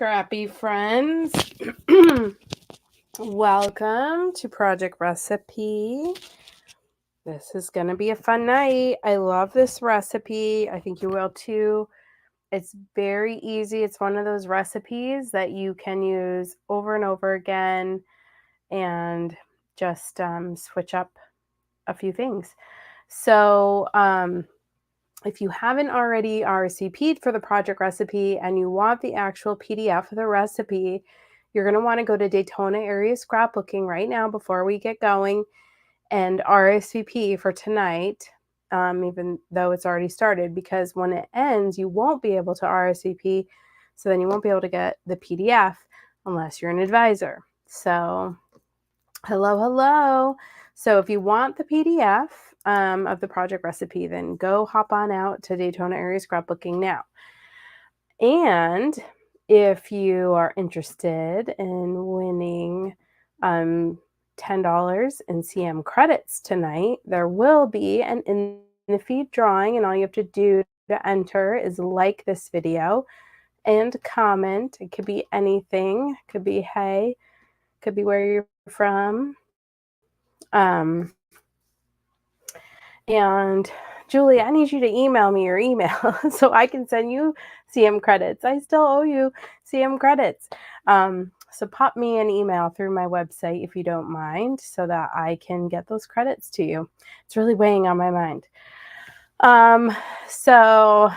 Scrappy friends. Welcome to Project Recipe. This is going to be a fun night. I love this recipe. I think you will too. It's very easy. It's one of those recipes that you can use over and over again and just switch up a few things. So, if you haven't already RSVP'd for the project recipe and you want the actual PDF of the recipe, you're going to want to go to Daytona Area Scrapbooking right now before we get going and RSVP for tonight, even though it's already started, because when it ends, you won't be able to RSVP. So then you won't be able to get the PDF unless you're an advisor. So hello. So if you want the PDF of the project recipe, then go hop on out to Daytona Area Scrapbooking now. And if you are interested in winning $10 in CM credits tonight, there will be an in the feed drawing, and all you have to do to enter is like this video and comment. It could be anything. It could be hey, could be where you're from. And Julie, I need you to email me your email so I can send you CM credits. I still owe you CM credits. So pop me an email through my website if you don't mind so that I can get those credits to you. It's really weighing on my mind. So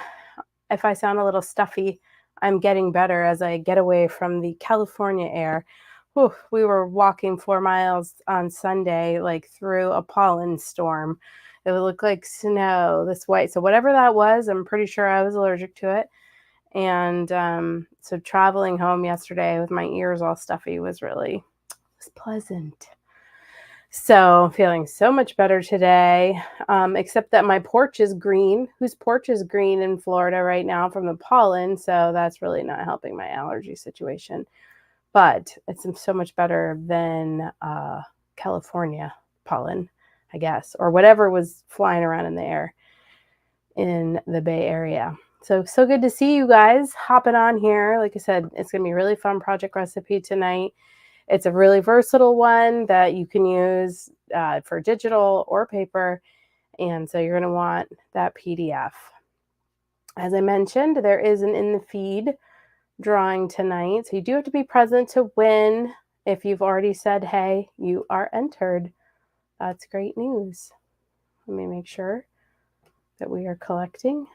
if I sound a little stuffy, I'm getting better as I get away from the California air. Whew, we were walking 4 miles on Sunday, like through a pollen storm. It would look like snow, this white. So whatever that was, I'm pretty sure I was allergic to it. And so traveling home yesterday with my ears all stuffy was pleasant. So feeling so much better today, except that my porch is green. Whose porch is green in Florida right now from the pollen? So that's really not helping my allergy situation. But it's so much better than California pollen, I guess, or whatever was flying around in the air in the Bay Area. So good to see you guys hopping on here. Like I said, it's going to be a really fun project recipe tonight. It's a really versatile one that you can use for digital or paper. And so you're going to want that PDF. As I mentioned, there is an in the feed drawing tonight. So you do have to be present to win. If you've already said, hey, you are entered. That's great news. Let me make sure that we are collecting,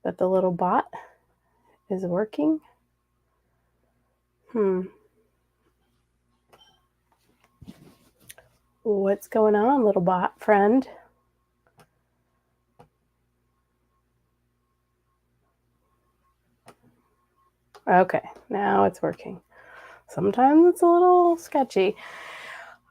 that the little bot is working. What's going on, little bot friend? Okay, now it's working. Sometimes it's a little sketchy.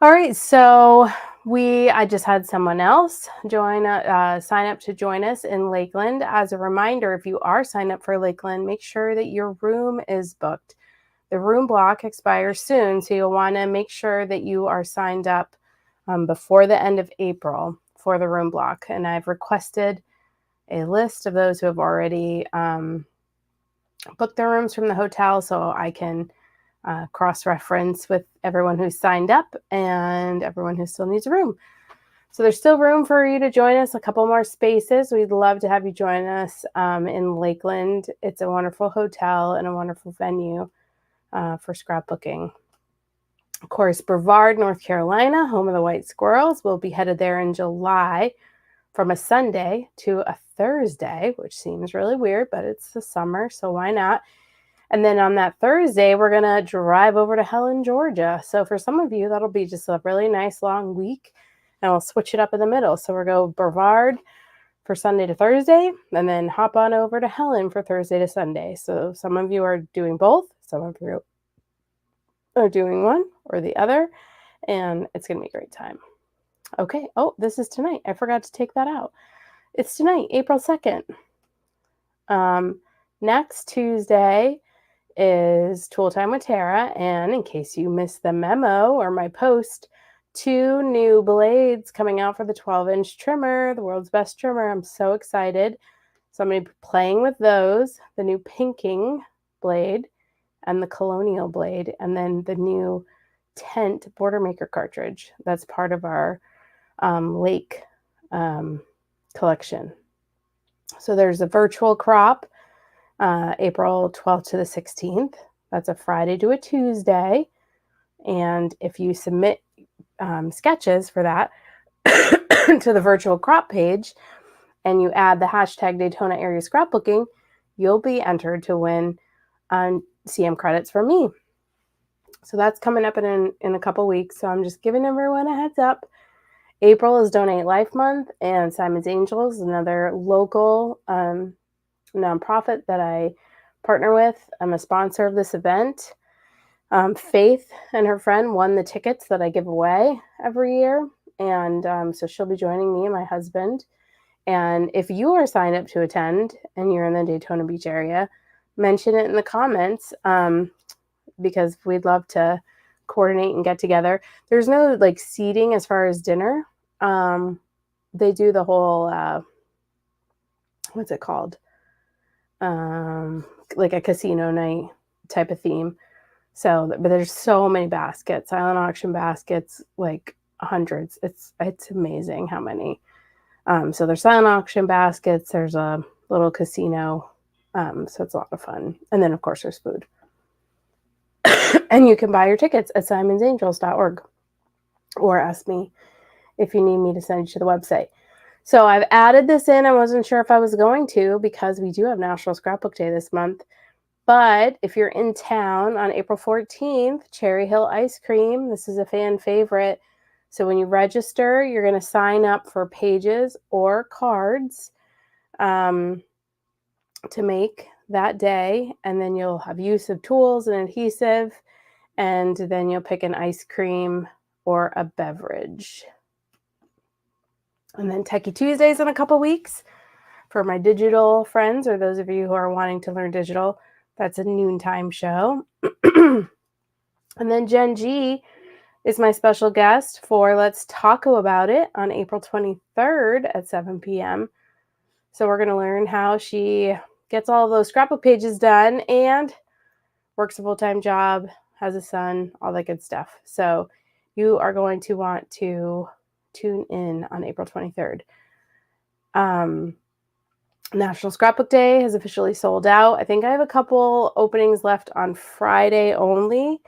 All right, so I just had someone else sign up to join us in Lakeland. As a reminder, if you are signed up for Lakeland, make sure that your room is booked. The room block expires soon, so you'll want to make sure that you are signed up before the end of April for the room block. And I've requested a list of those who have already booked their rooms from the hotel so I can cross-reference with everyone who's signed up and everyone who still needs a room. So there's still room for you to join us, a couple more spaces. We'd love to have you join us in Lakeland. It's a wonderful hotel and a wonderful venue for scrapbooking. Of course, Brevard, North Carolina, home of the White Squirrels. We'll be headed there in July from a Sunday to a Thursday, which seems really weird, but it's the summer, so why not? And then on that Thursday, we're going to drive over to Helen, Georgia. So for some of you, that'll be just a really nice long week, and we'll switch it up in the middle. So we'll go Brevard for Sunday to Thursday, and then hop on over to Helen for Thursday to Sunday. So some of you are doing both. Some of you are doing one or the other, and it's going to be a great time. Okay. Oh, this is tonight. I forgot to take that out. It's tonight, April 2nd. Next Tuesday is Tool Time with Tara, and in case you missed the memo or my post, 2 new blades coming out for the 12-inch trimmer, the world's best trimmer. I'm so excited. So I'm going to be playing with those, the new pinking blade and the colonial blade, and then the new tent border maker cartridge. That's part of our lake collection. So there's a virtual crop, April 12th to the 16th. That's a Friday to a Tuesday. And if you submit sketches for that to the virtual crop page and you add the hashtag Daytona Area Scrapbooking, you'll be entered to win CM credits from me. So that's coming up in a couple weeks. So I'm just giving everyone a heads up. April is Donate Life Month, and Simon's Angels, another local nonprofit that I partner with. I'm a sponsor of this event. Faith and her friend won the tickets that I give away every year. And so she'll be joining me and my husband. And if you are signed up to attend and you're in the Daytona Beach area, mention it in the comments because we'd love to coordinate and get together. There's no like seating as far as dinner. They do the whole, what's it called? Like a casino night type of theme. So, but there's so many baskets, silent auction baskets, like hundreds. It's amazing how many. So there's silent auction baskets. There's a little casino. So it's a lot of fun. And then of course there's food. And you can buy your tickets at simonsangels.org or ask me if you need me to send you to the website. So I've added this in. I wasn't sure if I was going to because we do have National Scrapbook Day this month. But if you're in town on April 14th, Cherry Hill Ice Cream, this is a fan favorite. So when you register, you're going to sign up for pages or cards to make that day. And then you'll have use of tools and adhesive. And then you'll pick an ice cream or a beverage. And then Techie Tuesdays in a couple weeks for my digital friends or those of you who are wanting to learn digital. That's a noontime show. And then Jen G is my special guest for Let's Taco About It on April 23rd at 7 p.m. So we're going to learn how she gets all of those scrapbook pages done and works a full-time job, has a son, all that good stuff. So you are going to want to tune in on April 23rd. National Scrapbook Day has officially sold out. I think I have a couple openings left on Friday only,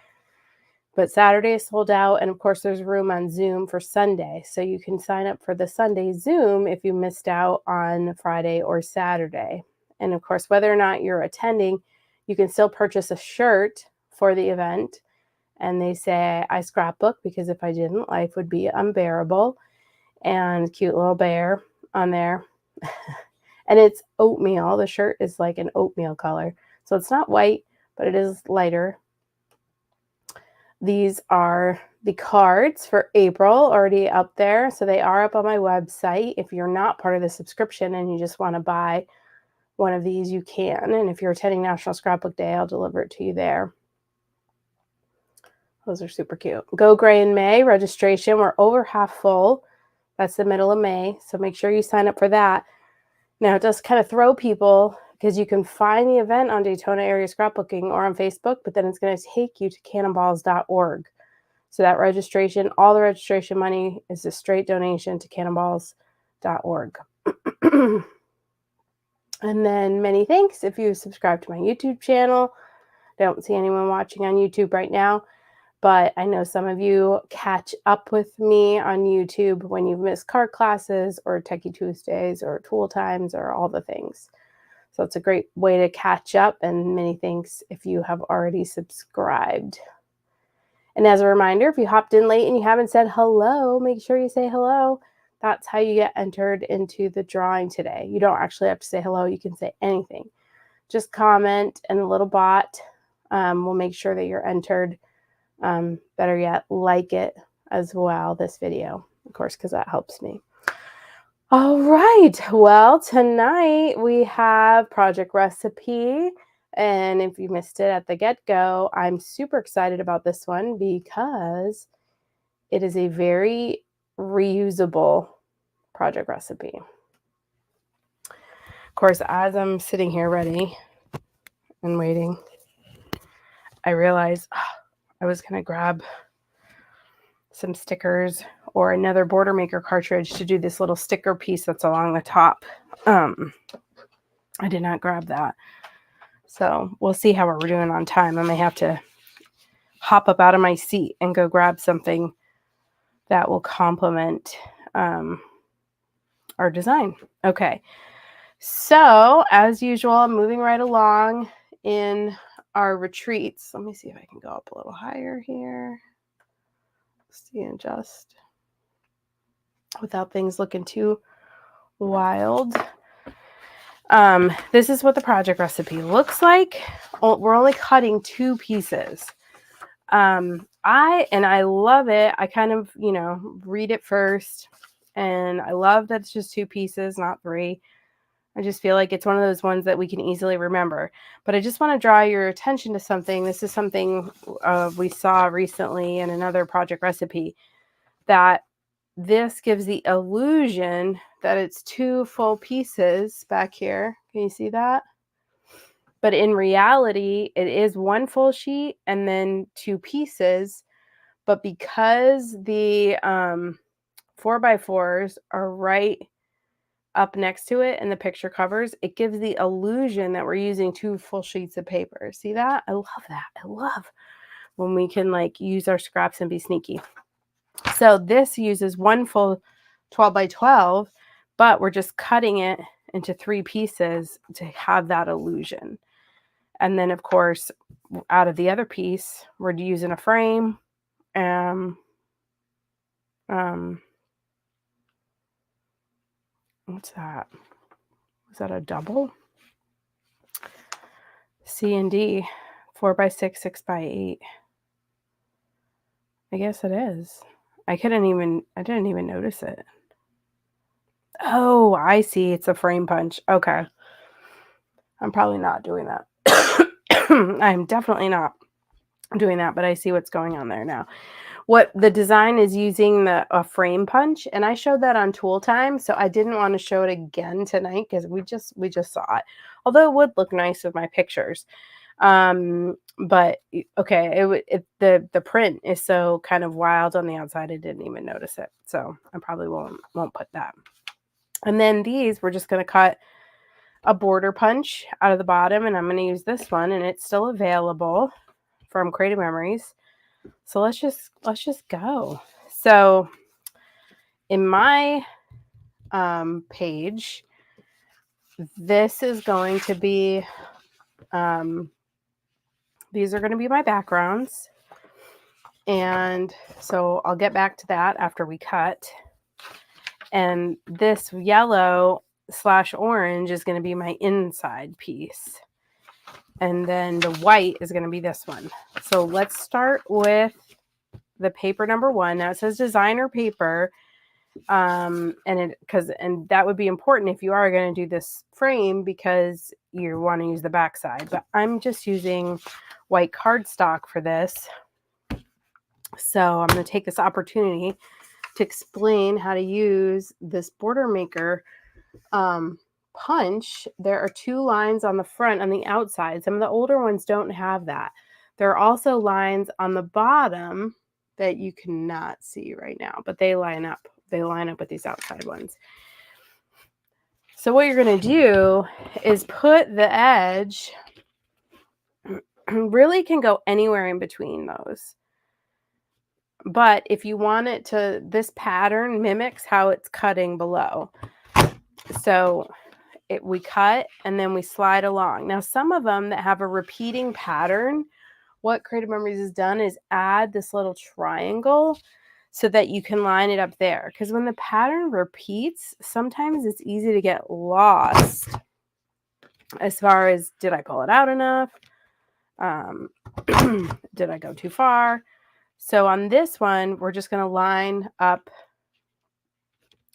but Saturday is sold out. And of course, there's room on Zoom for Sunday. So you can sign up for the Sunday Zoom if you missed out on Friday or Saturday. And of course, whether or not you're attending, you can still purchase a shirt for the event. And they say, I scrapbook because if I didn't, life would be unbearable. And cute little bear on there. And it's oatmeal. The shirt is like an oatmeal color. So it's not white, but it is lighter. These are the cards for April already up there. So they are up on my website. If you're not part of the subscription and you just want to buy one of these, you can. And if you're attending National Scrapbook Day, I'll deliver it to you there. Those are super cute. Go Gray in May registration. We're over half full. That's the middle of May. So make sure you sign up for that. Now, it does kind of throw people because you can find the event on Daytona Area Scrapbooking or on Facebook, but then it's going to take you to cannonballs.org. So that registration, all the registration money is a straight donation to cannonballs.org. And then many thanks if you subscribe to my YouTube channel. I don't see anyone watching on YouTube right now, but I know some of you catch up with me on YouTube when you've missed card classes or Techie Tuesdays or tool times or all the things. So it's a great way to catch up, and many thanks if you have already subscribed. And as a reminder, if you hopped in late and you haven't said hello, make sure you say hello. That's how you get entered into the drawing today. You don't actually have to say hello. You can say anything. Just comment, and the little bot will make sure that you're entered. Better yet, like it as well, this video, of course, because that helps me. All right. Well, tonight we have project recipe. And if you missed it at the get-go, I'm super excited about this one because it is a very reusable project recipe. Of course, as I'm sitting here ready and waiting, I realized I was going to grab some stickers or another Border Maker cartridge to do this little sticker piece that's along the top. I did not grab that. So we'll see how we're doing on time. I may have to hop up out of my seat and go grab something that will complement our design. Okay. So as usual, I'm moving right along in our retreats. Let me see if I can go up a little higher here. See and adjust without things looking too wild. This is what the project recipe looks like. We're only cutting 2 pieces. I love it. I kind of, read it first, and I love that it's just 2 pieces, not 3. I just feel like it's one of those ones that we can easily remember. But I just want to draw your attention to something. This is something we saw recently in another project recipe, that this gives the illusion that it's 2 full pieces back here. Can you see that? But in reality, it is 1 full sheet and then 2 pieces. But because the 4x4s are right up next to it and the picture covers, it gives the illusion that we're using 2 full sheets of paper. See that? I love that. I love when we can use our scraps and be sneaky. So this uses 1 full 12x12, but we're just cutting it into 3 pieces to have that illusion. And then, of course, out of the other piece, we're using a frame. What's that? Is that a double? C and D, 4x6, 6x8. I guess it is. I didn't even notice it. Oh, I see. It's a frame punch. Okay. I'm probably not doing that. I'm definitely not doing that, but I see what's going on there now. What the design is using a frame punch, and I showed that on tool time, so I didn't want to show it again tonight because we just saw it. Although it would look nice with my pictures. But okay, the print is so kind of wild on the outside, I didn't even notice it. So I probably won't put that. And then these, we're just going to cut a border punch out of the bottom, and I'm going to use this one, and it's still available from Creative Memories. So let's just go. So in my page, this is going to be these are going to be my backgrounds, and so I'll get back to that after we cut. And this yellow/orange is going to be my inside piece. And then the white is going to be this one. So let's start with the paper number 1. Now it says designer paper. And that would be important if you are going to do this frame because you want to use the back side. But I'm just using white cardstock for this. So I'm going to take this opportunity to explain how to use this Border Maker punch. There are 2 lines on the front on the outside. Some of the older ones don't have that. There are also lines on the bottom that you cannot see right now, but they line up. They line up with these outside ones. So what you're going to do is put the edge, really can go anywhere in between those. But if you want it to, this pattern mimics how it's cutting below. So we cut and then we slide along. Now, some of them that have a repeating pattern, what Creative Memories has done is add this little triangle so that you can line it up there. Because when the pattern repeats, sometimes it's easy to get lost as far as, did I pull it out enough? Did I go too far? So on this one, we're just going to line up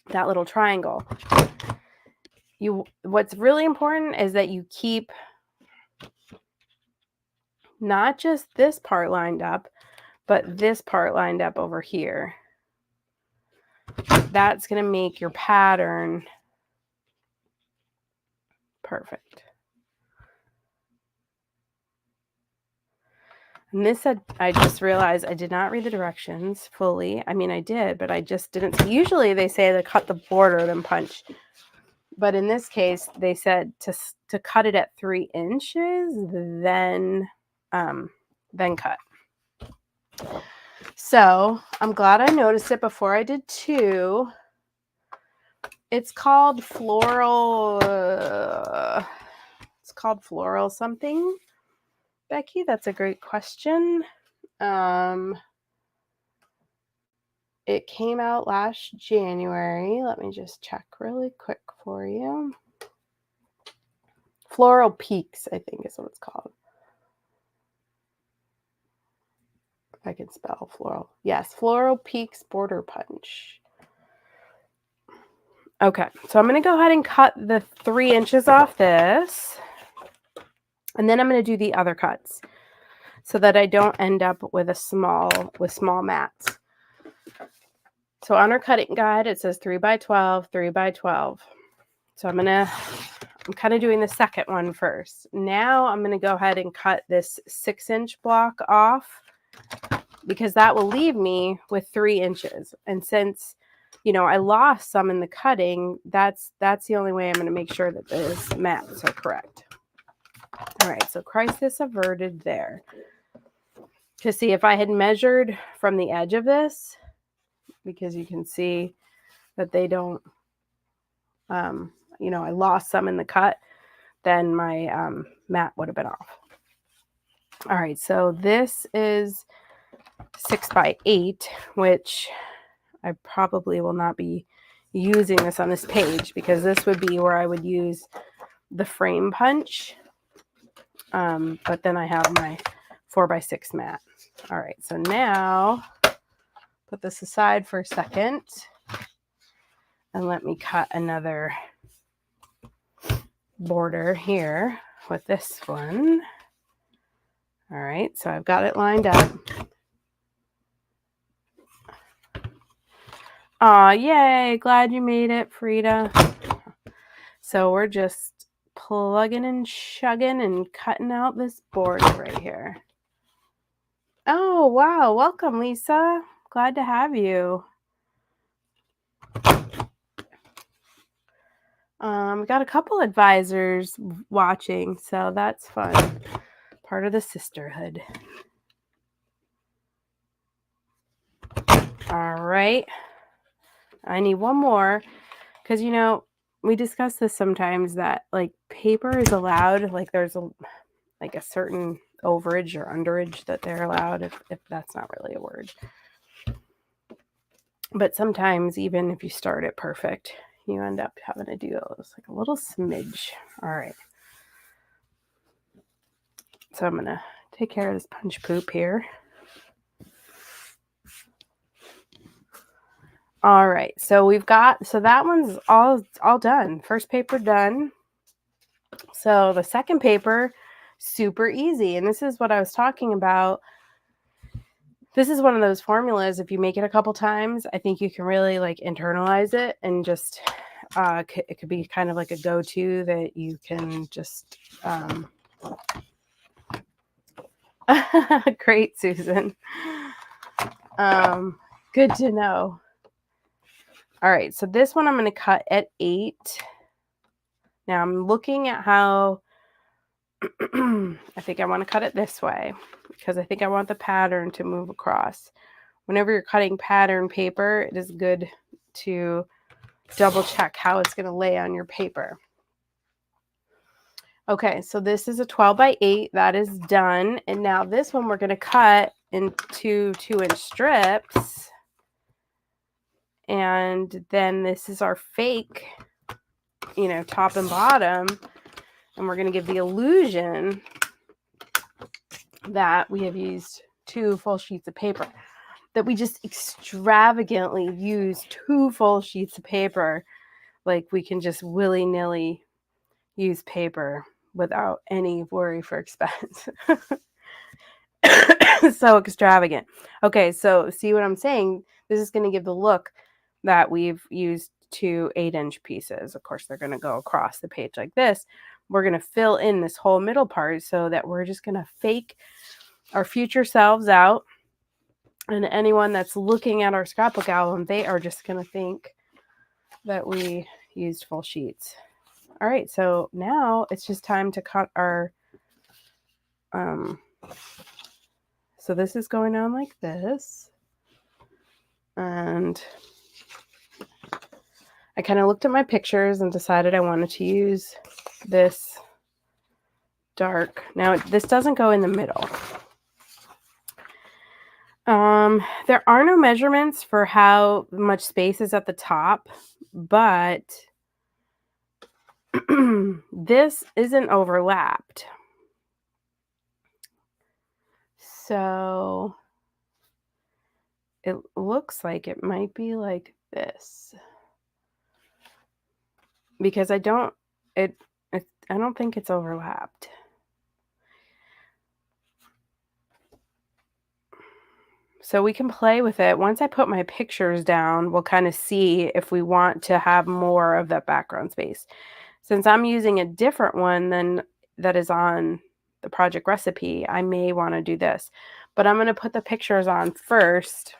that little triangle. What's really important is that you keep not just this part lined up, but this part lined up over here. That's going to make your pattern Perfect. And this said, I just realized I did not read the directions fully. I mean, I did, but I just didn't. Usually they say to cut the border, then punch. But in this case, they said to cut it at 3 inches, then cut. So I'm glad I noticed it before I did 2. It's called floral. It's called floral something. Becky, that's a great question. It came out last January. Let me just check really quick for you. Floral Peaks, I think is what it's called. If I can spell floral. Yes, Floral Peaks Border Punch. Okay, so I'm going to go ahead and cut the 3 inches off this. And then I'm going to do the other cuts so that I don't end up with small mats. So on our cutting guide, it says 3 by 12, 3 by 12. So I'm kind of doing the second one first. Now I'm going to go ahead and cut this 6-inch block off because that will leave me with 3 inches. And since, you know, I lost some in the cutting, that's the only way I'm going to make sure that those mats are correct. All right, so crisis averted there. To see if I had measured from the edge of this, because you can see that they don't, you know, I lost some in the cut, then my mat would have been off. All right, so this is 6 by 8, which I probably will not be using this on this page because this would be where I would use the frame punch. But then I have my 4 by 6 mat. All right, so now put this aside for a second and let me cut another border here with this one. All right, so I've got it lined up. Aw, yay, glad you made it, Frida. So we're just plugging and chugging and cutting out this border right here. Oh, wow, welcome, Lisa. Glad to have you. We got a couple advisors watching, so that's fun. Part of the sisterhood. All right. I need one more because, you know, we discuss this sometimes that like paper is allowed, like there's a certain overage or underage that they're allowed, if that's not really a word. But sometimes even if you start it perfect, you end up having to do like a little smidge. All right. So I'm going to take care of this punch poop here. All right. So that one's all done. First paper done. So the second paper, super easy. And this is what I was talking about. This is one of those formulas. If you make it a couple times, I think you can really like internalize it and just, it could be kind of like a go-to that you can just, great, Susan. Good to know. All right. So this one I'm going to cut at 8. Now I'm looking at how I think I want to cut it this way because I think I want the pattern to move across. Whenever you're cutting pattern paper, it is good to double check how it's going to lay on your paper. Okay, so this is a 12 by 8. That is done. And now this one we're going to cut into 2-inch strips. And then this is our fake, you know, top and bottom. And we're going to give the illusion that we have used 2 full sheets of paper, that we just extravagantly use 2 full sheets of paper. Like we can just willy-nilly use paper without any worry for expense. So extravagant. Okay, so see what I'm saying? This is going to give the look that we've used 2 8-inch pieces. Of course, they're going to go across the page like this. we're going to fill in this whole middle part so that we're just going to fake our future selves out. And anyone that's looking at our scrapbook album, they are just going to think that we used full sheets. All right, so now it's just time to cut our, so this is going on like this. And I kind of looked at my pictures and decided I wanted to use this dark. Now, this doesn't go in the middle. There are no measurements for how much space is at the top, but this isn't overlapped. So it looks like it might be like this. Because I don't think it's overlapped. So we can play with it. Once I put my pictures down, we'll kind of see if we want to have more of that background space. Since I'm using a different one than that is on the project recipe, I may want to do this. But I'm going to put the pictures on first.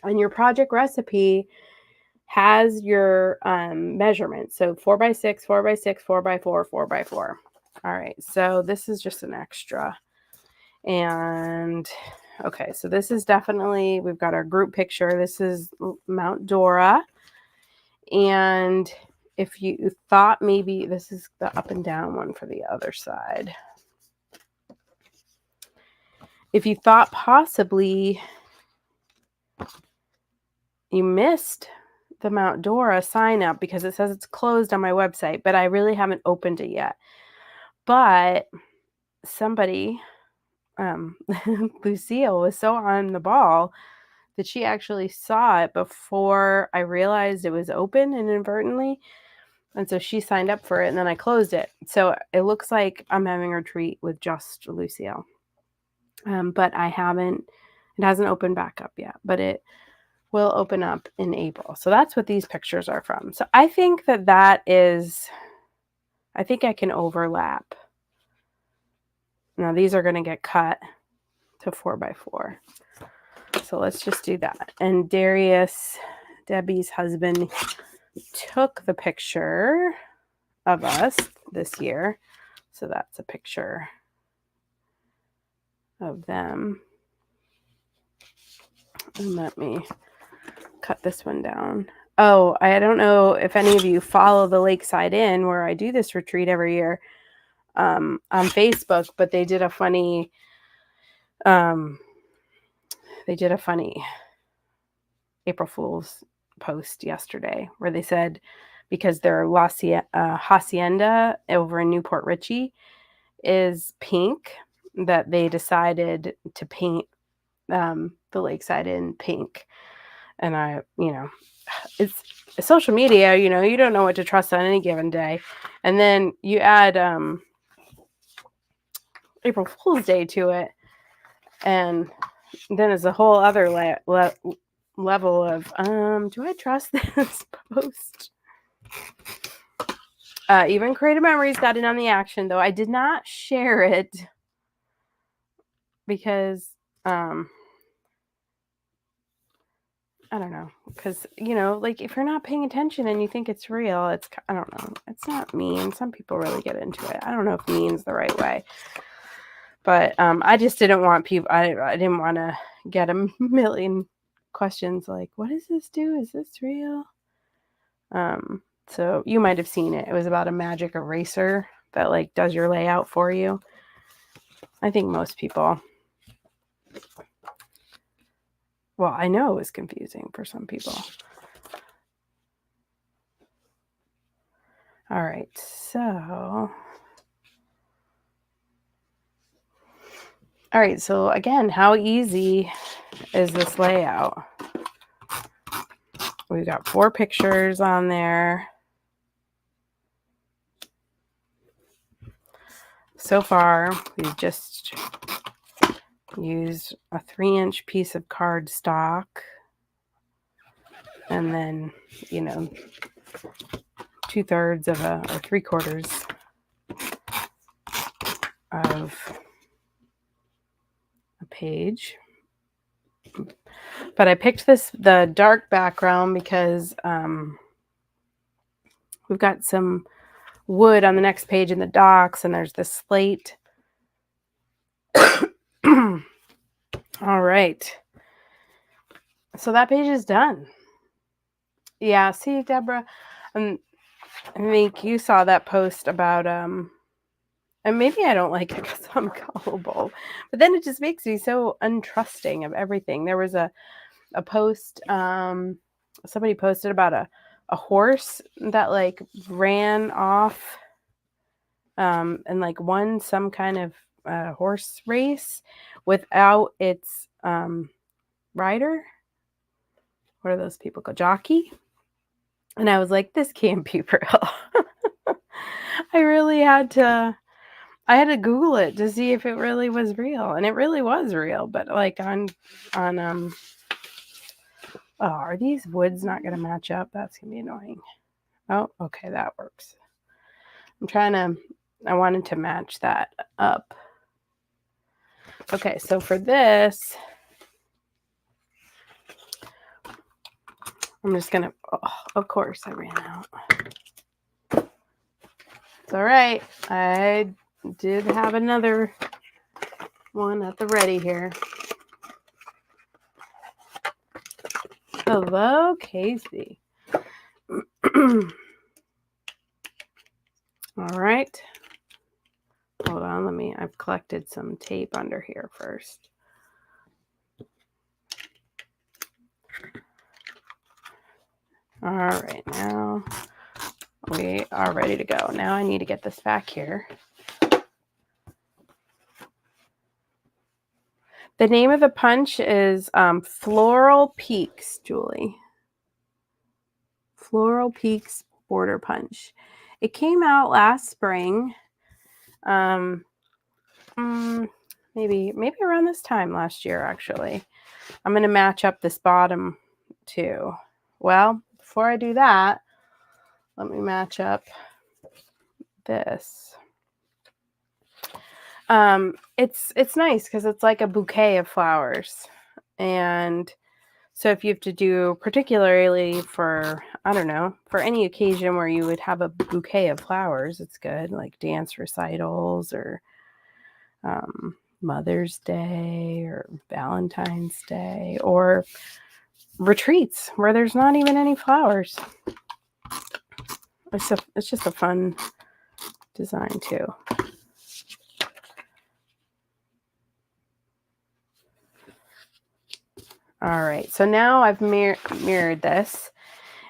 And your project recipe has your measurements. So 4x6, 4x6, 4x4, 4x4. All right, so this is just an extra. And okay, so this is definitely, we've got our group picture. This is Mount Dora. And if you thought maybe this is the up and down one for the other side. If you thought possibly you missed the Mount Dora sign up because it says it's closed on my website, but I really haven't opened it yet. But somebody, Lucille, was so on the ball that she actually saw it before I realized it was open inadvertently. And so she signed up for it and then I closed it. So it looks like I'm having a retreat with just Lucille. But it hasn't opened back up yet, but it will open up in April. So that's what these pictures are from. So I think I can overlap. Now these are going to get cut to 4x4. So let's just do that. And Darius, Debbie's husband, took the picture of us this year. So that's a picture of them. And let me cut this one down. Oh, I don't know if any of you follow the Lakeside Inn where I do this retreat every year on Facebook, but they did a funny April Fool's post yesterday where they said because their hacienda over in Newport Richey is pink, that they decided to paint the Lakeside Inn pink. And it's social media, you don't know what to trust on any given day. And then you add April Fool's Day to it, and then it's a whole other level of, do I trust this post? Even Creative Memories got in on the action, though I did not share it because, I don't know, because, like if you're not paying attention and you think it's real, I don't know, it's not mean. Some people really get into it. I don't know if mean's the right way. But I just didn't want people, I didn't want to get a million questions like, what does this do? Is this real? So you might have seen it. It was about a magic eraser that like does your layout for you. I think most people, well, I know it was confusing for some people. All right, so again, how easy is this layout? We've got 4 pictures on there. So far, we've just used a 3-inch piece of cardstock and then, 2/3 of or 3/4 of a page. But I picked the dark background because we've got some wood on the next page in the docs, and there's this slate. All right. So that page is done. Yeah, see, Deborah, I think you saw that post about and maybe I don't like it because I'm gullible, but then it just makes me so untrusting of everything. There was a post, somebody posted about a horse that like ran off and like won some kind of horse race without its rider. What are those people called? Jockey? And I was like, this can't be real. I had to Google it to see if it really was real. And it really was real. But like on oh, are these woods not going to match up? That's going to be annoying. Oh, okay, that works. I wanted to match that up. Okay, so for this, I'm just going to, of course I ran out. It's all right. I did have another one at the ready here. Hello, Casey. All right. Hold on, I've collected some tape under here first. All right, now we are ready to go. Now I need to get this back here. The name of the punch is Floral Peaks, Julie. Floral Peaks Border Punch. It came out last spring. Maybe around this time last year, actually. I'm going to match up this bottom too. Well, before I do that, let me match up this. It's nice because it's like a bouquet of flowers. And so if you have to do particularly for, I don't know, for any occasion where you would have a bouquet of flowers, it's good, like dance recitals or Mother's Day or Valentine's Day or retreats where there's not even any flowers. It's just a fun design too. All right, so now I've mirrored this,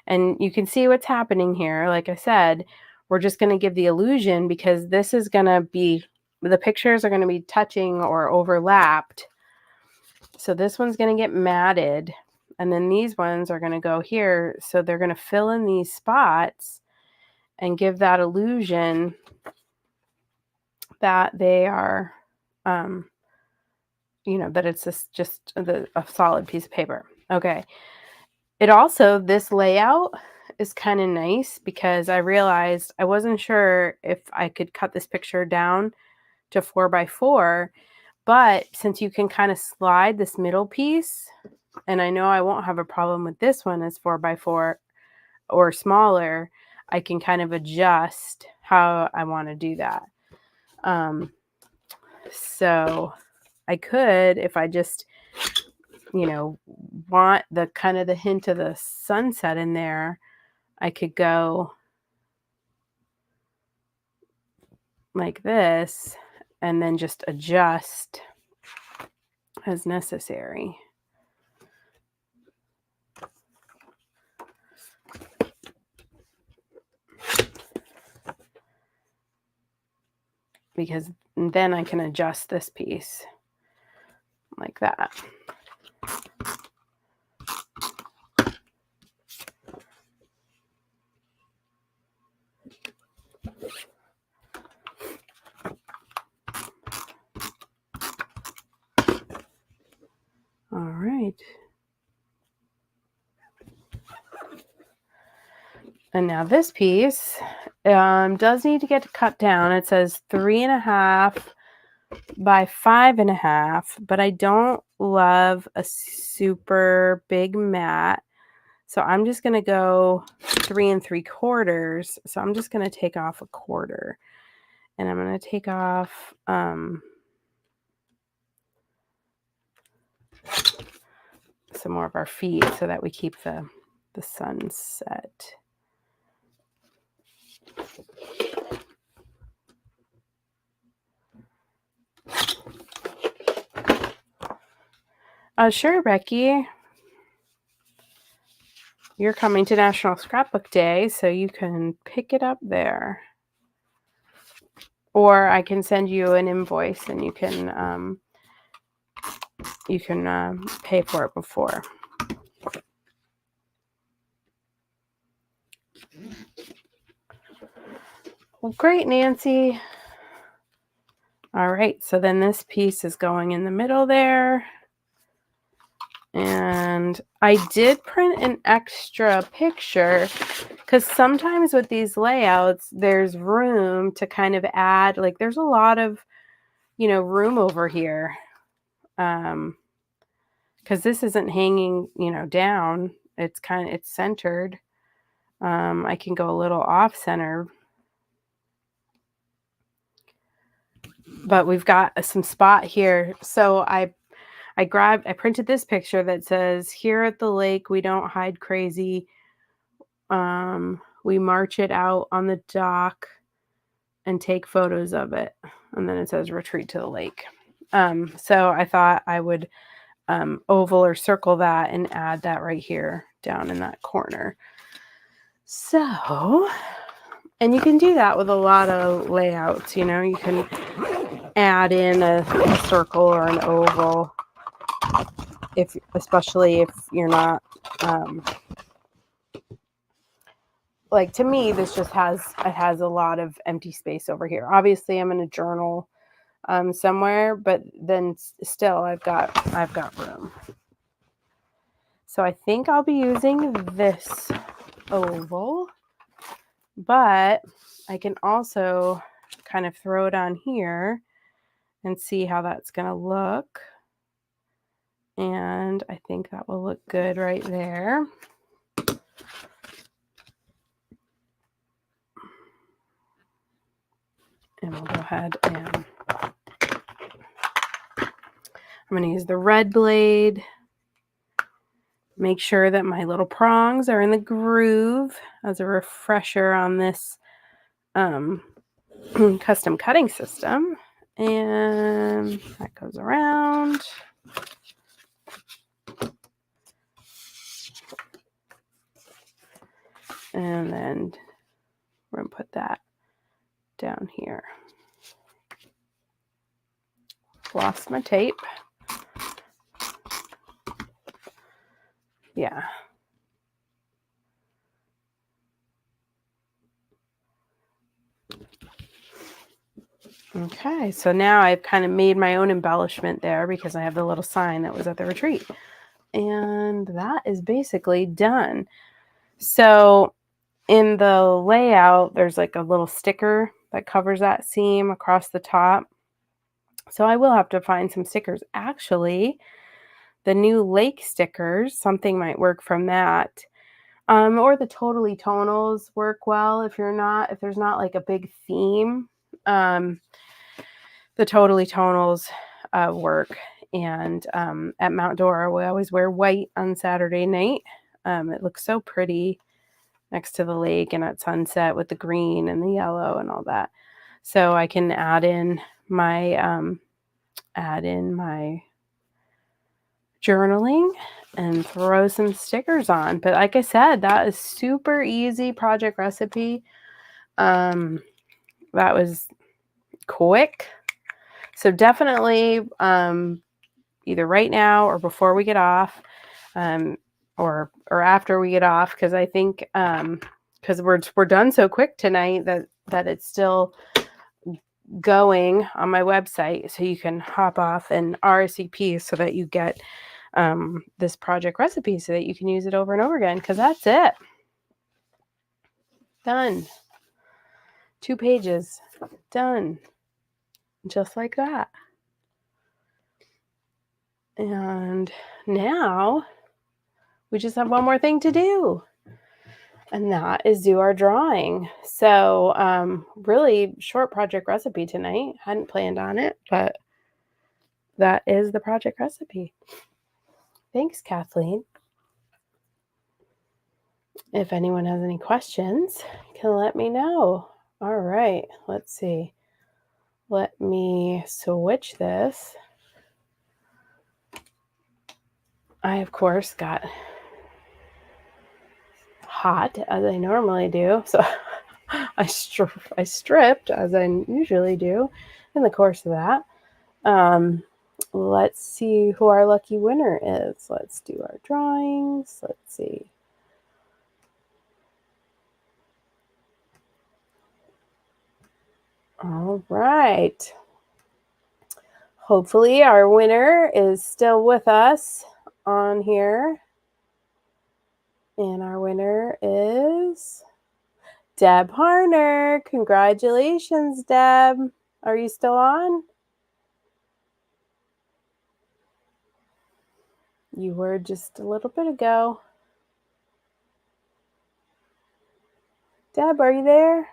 and you can see what's happening here. Like I said, we're just going to give the illusion because this is going to be, the pictures are going to be touching or overlapped. So this one's going to get matted, and then these ones are going to go here. So they're going to fill in these spots and give that illusion that they are, that it's just a solid piece of paper. Okay. It also, this layout is kind of nice because I realized I wasn't sure if I could cut this picture down to 4x4, but since you can kind of slide this middle piece, and I know I won't have a problem with this one as 4x4 or smaller, I can kind of adjust how I want to do that. So I could, if I just, want the kind of the hint of the sunset in there, I could go like this and then just adjust as necessary. Because then I can adjust this piece like that. All right. And now this piece does need to get cut down. It says 3.5 by 5.5, but I don't love a super big mat. So I'm just going to go 3 3/4. So I'm just going to take off 1/4, and I'm going to take off some more of our feet so that we keep the sunset. Sure, Becky. You're coming to National Scrapbook Day, so you can pick it up there. Or I can send you an invoice and you can pay for it before. Well, great, Nancy. All right, so then this piece is going in the middle there. And I did print an extra picture because sometimes with these layouts, there's room to kind of add, like there's a lot of, room over here. Because this isn't hanging, down. It's centered. I can go a little off center. But we've got some spot here. So I printed this picture that says, "Here at the lake, we don't hide crazy. We march it out on the dock and take photos of it." And then it says, "Retreat to the lake." So I thought I would oval or circle that and add that right here down in that corner. So, and you can do that with a lot of layouts, you can add in a circle or an oval, especially if you're not, like, to me, this just has a lot of empty space over here. Obviously, I'm in a journal somewhere, but then still I've got room. So I think I'll be using this oval, but I can also kind of throw it on here and see how that's going to look. And I think that will look good right there. And we'll go ahead and I'm going to use the red blade. Make sure that my little prongs are in the groove as a refresher on this custom cutting system. And that goes around. And then we're going to put that down here. Lost my tape. Yeah. Okay, so now I've kind of made my own embellishment there because I have the little sign that was at the retreat. And that is basically done. So in the layout, there's like a little sticker that covers that seam across the top. So I will have to find some stickers. Actually, the new lake stickers, something might work from that. Or the Totally Tonals work well if there's not like a big theme. The Totally Tonals work. And at Mount Dora, we always wear white on Saturday night. It looks so pretty next to the lake and at sunset with the green and the yellow and all that. So I can add in my journaling and throw some stickers on. But like I said, that is super easy project recipe. That was quick. So definitely either right now or before we get off, or after we get off, because I think because we're done so quick tonight that it's still going on my website, so you can hop off and RSVP so that you get this project recipe so that you can use it over and over again, because that's it. Done. 2 pages. Done. Just like that. And now we just have one more thing to do, and that is do our drawing. So really short project recipe tonight. Hadn't planned on it, but that is the project recipe. Thanks, Kathleen. If anyone has any questions, you can let me know. All right, let's see. Let me switch this. I, of course, got hot as I normally do. So I stripped as I usually do in the course of that. Let's see who our lucky winner is. Let's do our drawings. Let's see. All right. Hopefully our winner is still with us on here. And our winner is Deb Harner. Congratulations, Deb. Are you still on? You were just a little bit ago. Deb, are you there?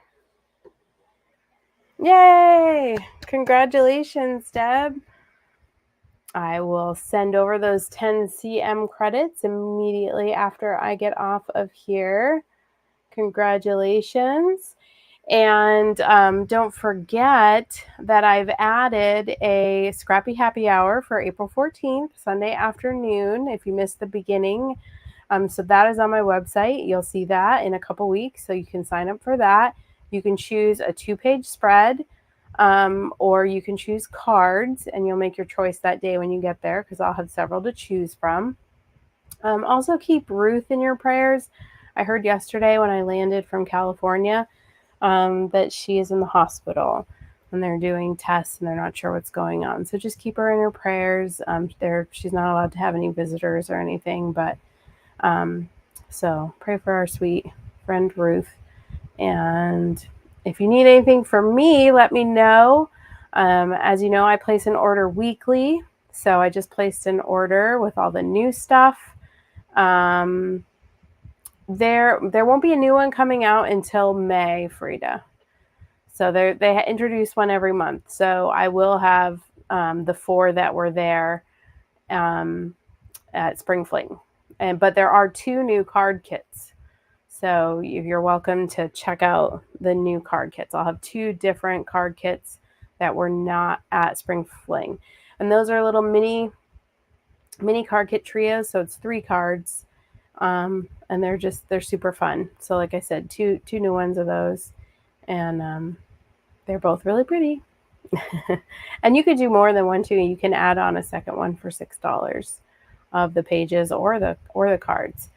Yay! Congratulations, Deb. I will send over those 10 CM credits immediately after I get off of here. Congratulations. And don't forget that I've added a Scrappy Happy Hour for April 14th, Sunday afternoon, if you missed the beginning. So that is on my website. You'll see that in a couple weeks, so you can sign up for that. You can choose a 2-page spread, or you can choose cards, and you'll make your choice that day when you get there, because I'll have several to choose from. Also keep Ruth in your prayers. I heard yesterday when I landed from California that she is in the hospital and they're doing tests and they're not sure what's going on. So just keep her in your prayers. She's not allowed to have any visitors or anything, but so pray for our sweet friend Ruth. And if you need anything from me, let me know. As you know, I place an order weekly. So I just placed an order with all the new stuff. There won't be a new one coming out until May, Frida. So they introduce one every month. So I will have the 4 that were there at Spring Fling. But there are 2 new card kits. So you're welcome to check out the new card kits. I'll have 2 different card kits that were not at Spring Fling. And those are little mini card kit trios. So it's 3 cards. And they're super fun. So like I said, two new ones of those. And they're both really pretty. And you could do more than one too. You can add on a second one for $6 of the pages or the cards.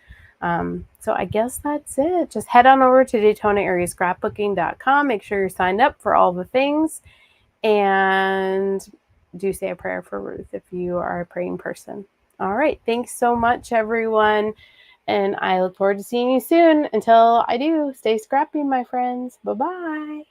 So I guess that's it. Just head on over to DaytonaAreaScrapbooking.com. Make sure you're signed up for all the things. And do say a prayer for Ruth if you are a praying person. All right. Thanks so much, everyone. And I look forward to seeing you soon. Until I do, stay scrappy, my friends. Bye-bye.